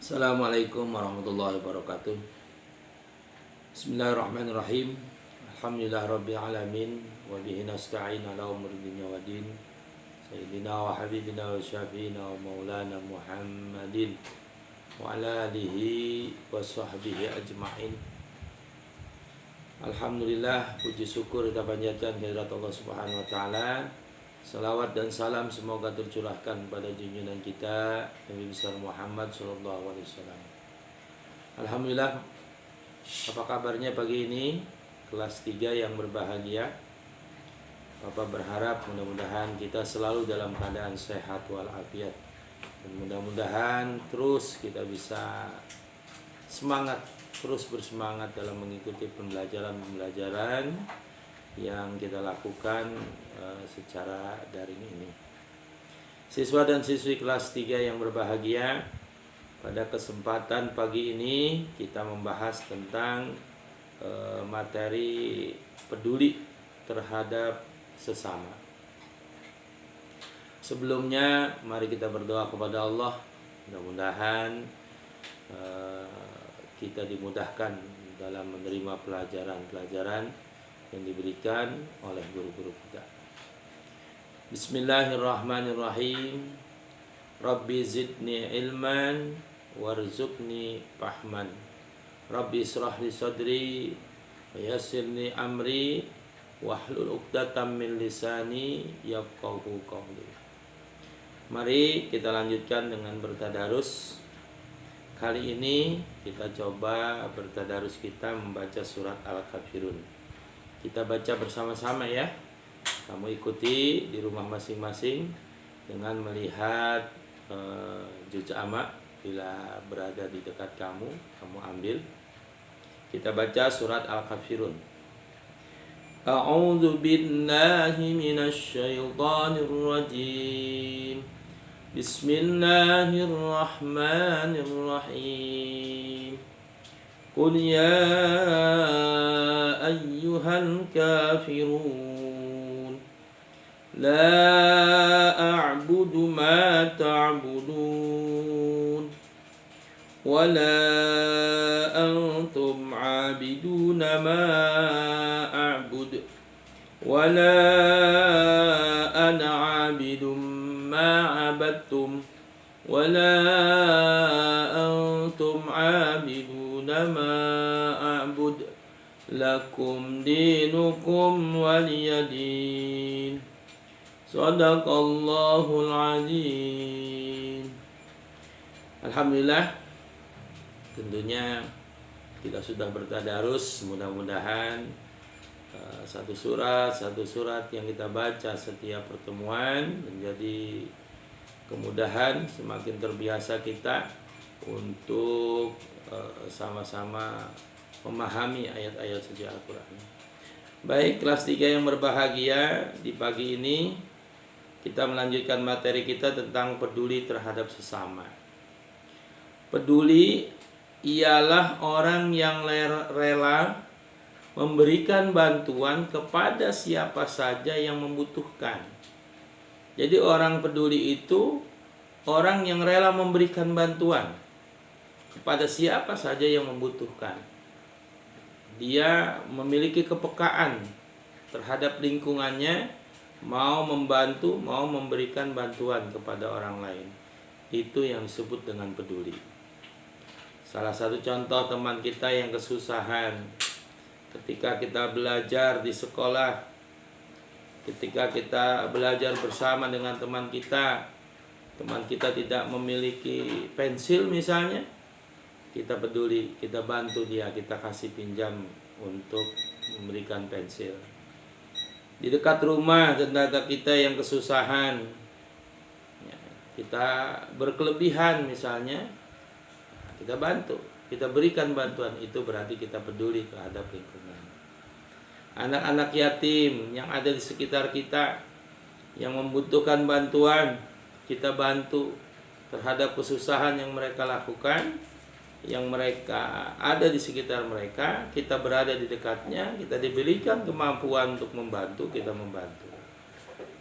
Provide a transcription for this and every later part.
Assalamualaikum warahmatullahi wabarakatuh. Bismillahirrahmanirrahim. Alhamdulillah rabbil alamin wa bihi nasta'in ala umuri dunya waddin. Sayyidina wa habibina wa syafiina wa maulana Muhammadin wa ala alihi wa sahbihi ajma'in. Alhamdulillah, puji syukur kita panjatkan kehadirat Allah Subhanahu wa taala. Salawat dan salam semoga tercurahkan pada junjungan kita Nabi besar Muhammad sallallahu alaihi wasallam. Alhamdulillah, apa kabarnya pagi ini? Kelas 3 yang berbahagia. Bapak berharap mudah-mudahan kita selalu dalam keadaan sehat walafiat. Dan mudah-mudahan terus kita bisa semangat, terus bersemangat dalam mengikuti pembelajaran yang kita lakukan secara daring ini. Siswa dan siswi kelas 3 yang berbahagia, pada kesempatan pagi ini kita membahas tentang materi peduli terhadap sesama. Sebelumnya mari kita berdoa kepada Allah, mudah-mudahan kita dimudahkan dalam menerima pelajaran-pelajaran yang diberikan oleh guru-guru kita. Bismillahirrahmanirrahim. Rabbi zidni ilman warzuqni fahman. Rabbi israh li sadri wa yassirni amri wahlul 'uqdatam min lisani yafqahu qawli. Mari kita lanjutkan dengan bertadarus. Kali ini kita coba bertadarus kita membaca surat Al-Kafirun. Kita baca bersama-sama ya. Kamu ikuti di rumah masing-masing dengan melihat juz amma. Bila berada di dekat kamu, kamu ambil. Kita baca surat Al-Kafirun. A'udzu billahi minasy syaithanir rajim. Bismillahirrahmanirrahim. Qul ya ayyuhal kafirun la a'budu ma ta'budun wa la antum 'abiduna ma a'bud wa la ana 'abidum ma 'abadtum wa la antum 'abidun ma a'bud lakum dinukum waliyadin. Shadaqallahul azim. Alhamdulillah, tentunya kita sudah bertadarus. Mudah-mudahan satu surat yang kita baca setiap pertemuan menjadi kemudahan, semakin terbiasa kita untuk sama-sama memahami ayat-ayat suci Al-Quran. Baik, kelas 3 yang berbahagia, di pagi ini kita melanjutkan materi kita tentang peduli terhadap sesama. Peduli ialah orang yang rela memberikan bantuan kepada siapa saja yang membutuhkan. Jadi orang peduli itu orang yang rela memberikan bantuan kepada siapa saja yang membutuhkan. Dia memiliki kepekaan terhadap lingkungannya, mau membantu, mau memberikan bantuan kepada orang lain. Itu yang disebut dengan peduli. Salah satu contoh teman kita yang kesusahan, ketika kita belajar di sekolah, ketika kita belajar bersama dengan teman kita tidak memiliki pensil misalnya, kita peduli, kita bantu dia, kita kasih pinjam untuk memberikan pensil. Di dekat rumah tetangga kita yang kesusahan, kita berkelebihan misalnya, kita bantu, kita berikan bantuan. Itu berarti kita peduli terhadap lingkungan. Anak-anak yatim yang ada di sekitar kita yang membutuhkan bantuan, kita bantu terhadap kesusahan yang mereka lakukan, yang mereka ada di sekitar mereka, kita berada di dekatnya, kita diberikan kemampuan untuk membantu, kita membantu.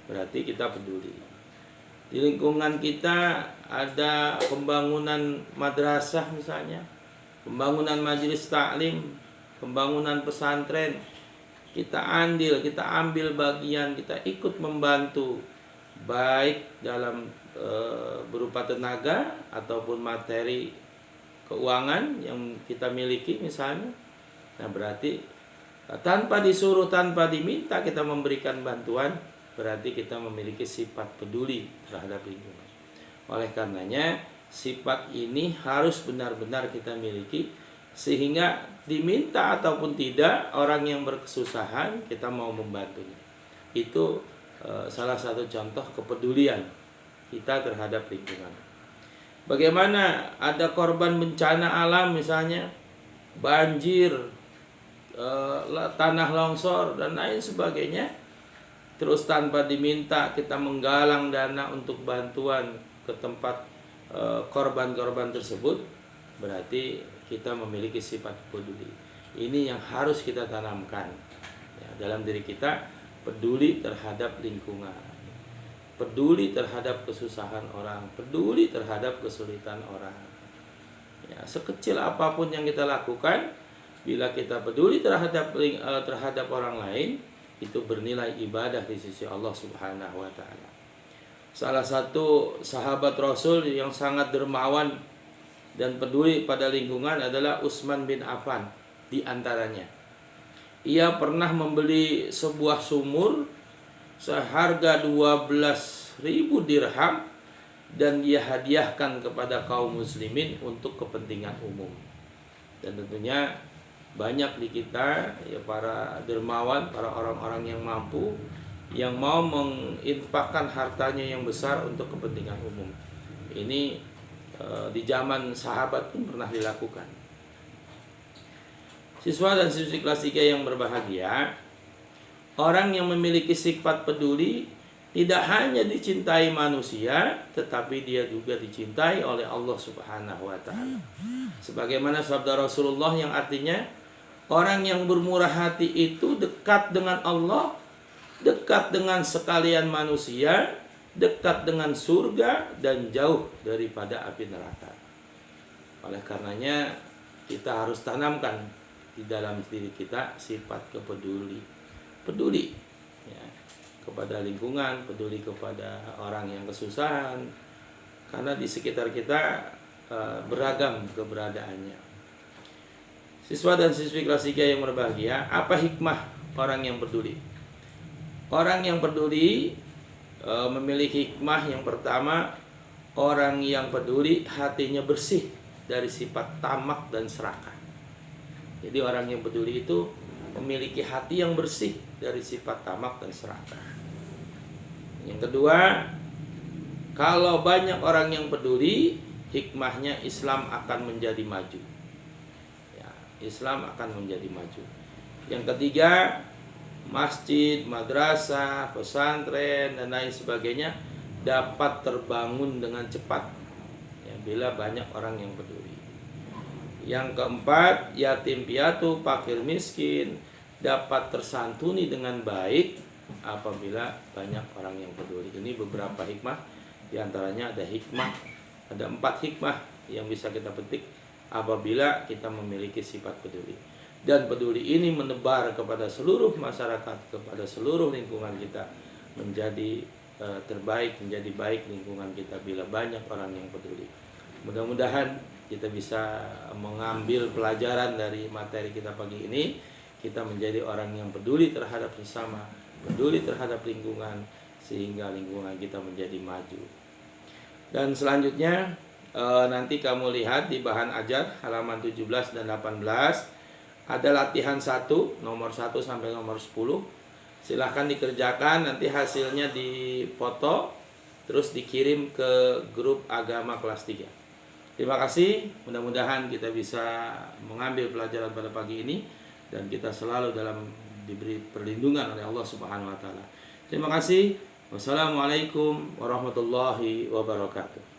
Berarti kita peduli. Di lingkungan kita ada pembangunan madrasah misalnya, pembangunan majelis taklim, pembangunan pesantren. Kita ambil bagian, kita ikut membantu, baik dalam berupa tenaga ataupun materi keuangan yang kita miliki misalnya. Nah, berarti tanpa disuruh, tanpa diminta kita memberikan bantuan, berarti kita memiliki sifat peduli terhadap lingkungan. Oleh karenanya, sifat ini harus benar-benar kita miliki, sehingga diminta ataupun tidak orang yang berkesusahan kita mau membantunya. Itu salah satu contoh kepedulian kita terhadap lingkungan. Bagaimana ada korban bencana alam misalnya, banjir, tanah longsor dan lain sebagainya, terus tanpa diminta kita menggalang dana untuk bantuan ke tempat korban-korban tersebut, berarti kita memiliki sifat peduli. Ini yang harus kita tanamkan ya, dalam diri kita, peduli terhadap lingkungan, peduli terhadap kesusahan orang, peduli terhadap kesulitan orang. Ya, sekecil apapun yang kita lakukan, bila kita peduli terhadap orang lain, itu bernilai ibadah di sisi Allah Subhanahu wa taala. Salah satu sahabat Rasul yang sangat dermawan dan peduli pada lingkungan adalah Utsman bin Affan di antaranya. Ia pernah membeli sebuah sumur seharga 12.000 dirham dan dia hadiahkan kepada kaum muslimin untuk kepentingan umum. Dan tentunya banyak di kita ya, para dermawan, para orang-orang yang mampu, yang mau menginfakkan hartanya yang besar untuk kepentingan umum. Ini di zaman sahabat pun pernah dilakukan. Siswa dan siswi kelas 3 yang berbahagia, orang yang memiliki sifat peduli tidak hanya dicintai manusia, tetapi dia juga dicintai oleh Allah Subhanahu wa taala. Sebagaimana sabda Rasulullah yang artinya, orang yang bermurah hati itu dekat dengan Allah, dekat dengan sekalian manusia, dekat dengan surga, dan jauh daripada api neraka. Oleh karenanya, kita harus tanamkan di dalam diri kita sifat peduli ya, kepada lingkungan, peduli kepada orang yang kesusahan, karena di sekitar kita beragam keberadaannya. Siswa dan siswi kelas 3 yang berbahagia, apa hikmah orang yang peduli? Orang yang peduli memiliki hikmah. Yang pertama, orang yang peduli hatinya bersih dari sifat tamak dan serakah. Jadi orang yang peduli itu memiliki hati yang bersih dari sifat tamak dan serakah. Yang kedua, kalau banyak orang yang peduli, hikmahnya Islam akan menjadi maju. Ya, Islam akan menjadi maju. Yang ketiga, masjid, madrasah, pesantren, dan lain sebagainya dapat terbangun dengan cepat ya, bila banyak orang yang peduli. Yang keempat, yatim piatu, fakir miskin dapat tersantuni dengan baik apabila banyak orang yang peduli. Ini beberapa hikmah, di antaranya ada 4 hikmah yang bisa kita petik apabila kita memiliki sifat peduli. Dan peduli ini menebar kepada seluruh masyarakat, kepada seluruh lingkungan kita, menjadi terbaik, menjadi baik lingkungan kita bila banyak orang yang peduli. Mudah-mudahan kita bisa mengambil pelajaran dari materi kita pagi ini. Kita menjadi orang yang peduli terhadap sesama, peduli terhadap lingkungan, sehingga lingkungan kita menjadi maju. Dan selanjutnya nanti kamu lihat di bahan ajar halaman 17 dan 18 ada latihan 1, nomor 1 sampai nomor 10. Silahkan dikerjakan, nanti hasilnya difoto terus dikirim ke grup agama kelas 3. Terima kasih, mudah-mudahan kita bisa mengambil pelajaran pada pagi ini dan kita selalu diberi perlindungan oleh Allah Subhanahu wa taala. Terima kasih. Wassalamualaikum warahmatullahi wabarakatuh.